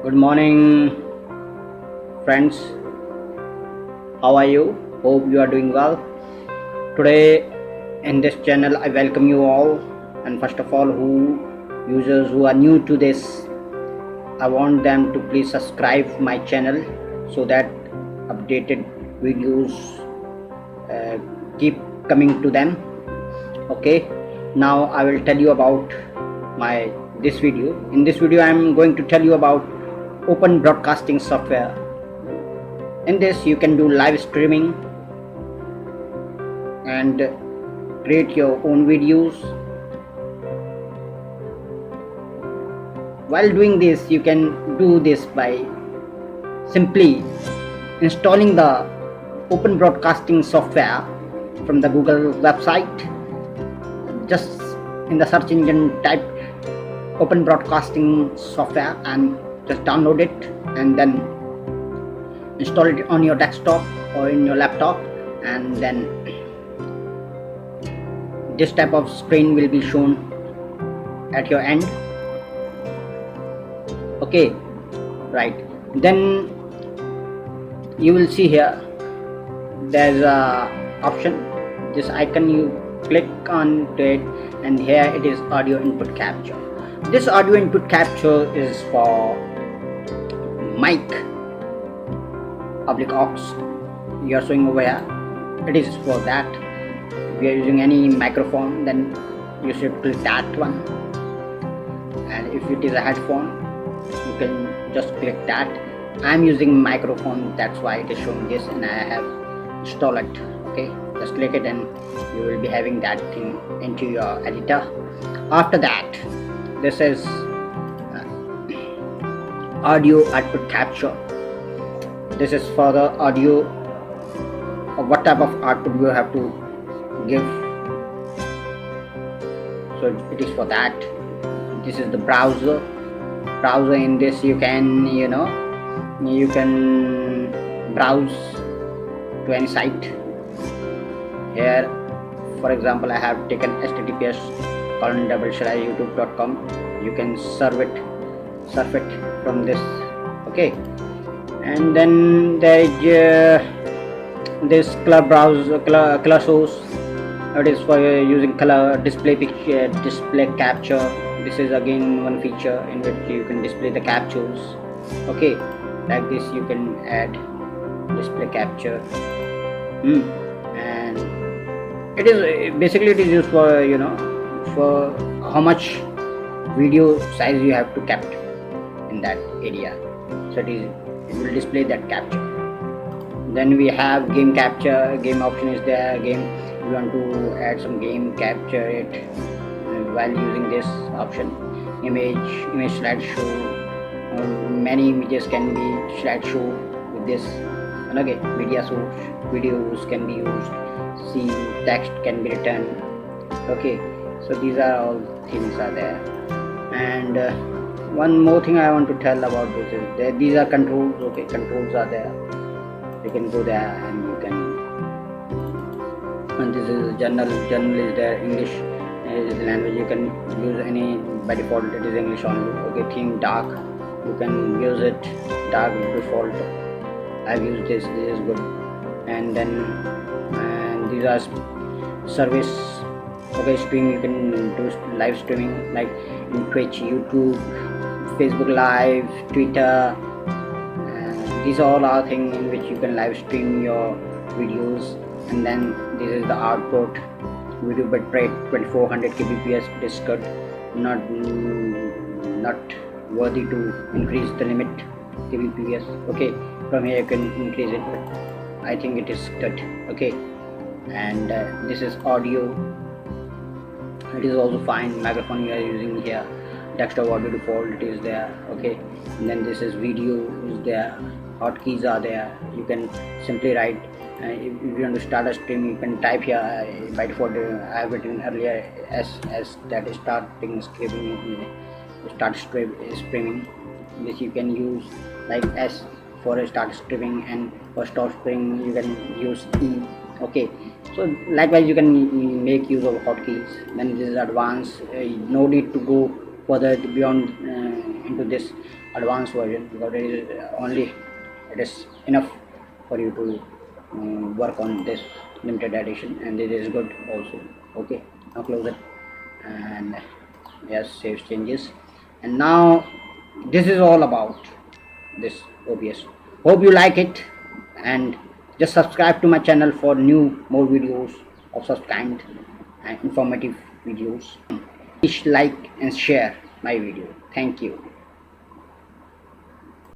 Good morning, friends. How are you? Hope you are doing well. Today, in this channel, I welcome you all. And first of all, users who are new to this, I want them to please subscribe my channel so that updated videos uh, keep coming to them. Okay. Now I will tell you about my this video. In this video, I am going to tell you about open broadcasting software. In this you can do live streaming and create your own videos. While doing this, you can do this by simply installing the open broadcasting software from the Google website. Just in the search engine type open broadcasting software and just download it and then install it on your desktop or in your laptop, and then this type of screen will be shown at your end. Okay, right, then you will see here there's a option, this icon, you click on it, and here it is audio input capture. This audio input capture is for mic public aux you are showing over here. It is for that. If you are using any microphone, then you should click that one, and if it is a headphone, you can just click that. I am using microphone, that's why it is showing this, and I have installed it. Okay, just click it and you will be having that thing into your editor. After that, this is audio output capture. This is for the audio, or what type of output you have to give, so it is for that. This is the browser. In this you can you can browse to any site. Here for example, I have taken https://youtube.com. you can surf it from this. Okay, and then there is this color browser, color source. It is for using color display picture, display capture. This is again one feature in which you can display the captures. Okay, like this you can add display capture. And it is basically it is used for for how much video size you have to capture in that area, so it will display that capture. Then we have game capture. Game option is there. Game, you want to add some game, capture it while using this option. Image slideshow. Many images can be slideshow with this. And okay, media source, videos can be used. See, text can be written. Okay, so these are all things are there. And one more thing I want to tell about this is that these are controls. Okay, controls are there. You can go there and you can, and this is general is there. English is the language. You can use any, by default it is English only. Okay, theme dark, you can use it dark default. I've used this is good. And then these are service. Okay, stream, you can do live streaming like in Twitch, YouTube, Facebook Live, Twitter. These all are things in which you can live stream your videos. And then this is the output. Video bitrate 2400 kbps. It is good, not worthy to increase the limit kbps. Okay, from here you can increase it, but I think it is good. Okay, and this is audio. It is also fine. Microphone you are using here, desktop audio default, it is there. Okay, and then this is video is there. Hotkeys are there. You can simply write. If you want to start a stream, you can type here. By default, I have written earlier as that is starting streaming. Start streaming. This you can use like S for a start streaming, and for stop streaming you can use E. Okay, so likewise you can make use of hotkeys. Then this is advanced. No need to go further beyond into this advanced version, because it is enough for you to work on this limited edition, and it is good also. Okay, now close it, and yes, save changes. And now this is all about this OBS. Hope you like it, and just subscribe to my channel for more videos of such kind and informative videos. Please like and share my video. Thank you.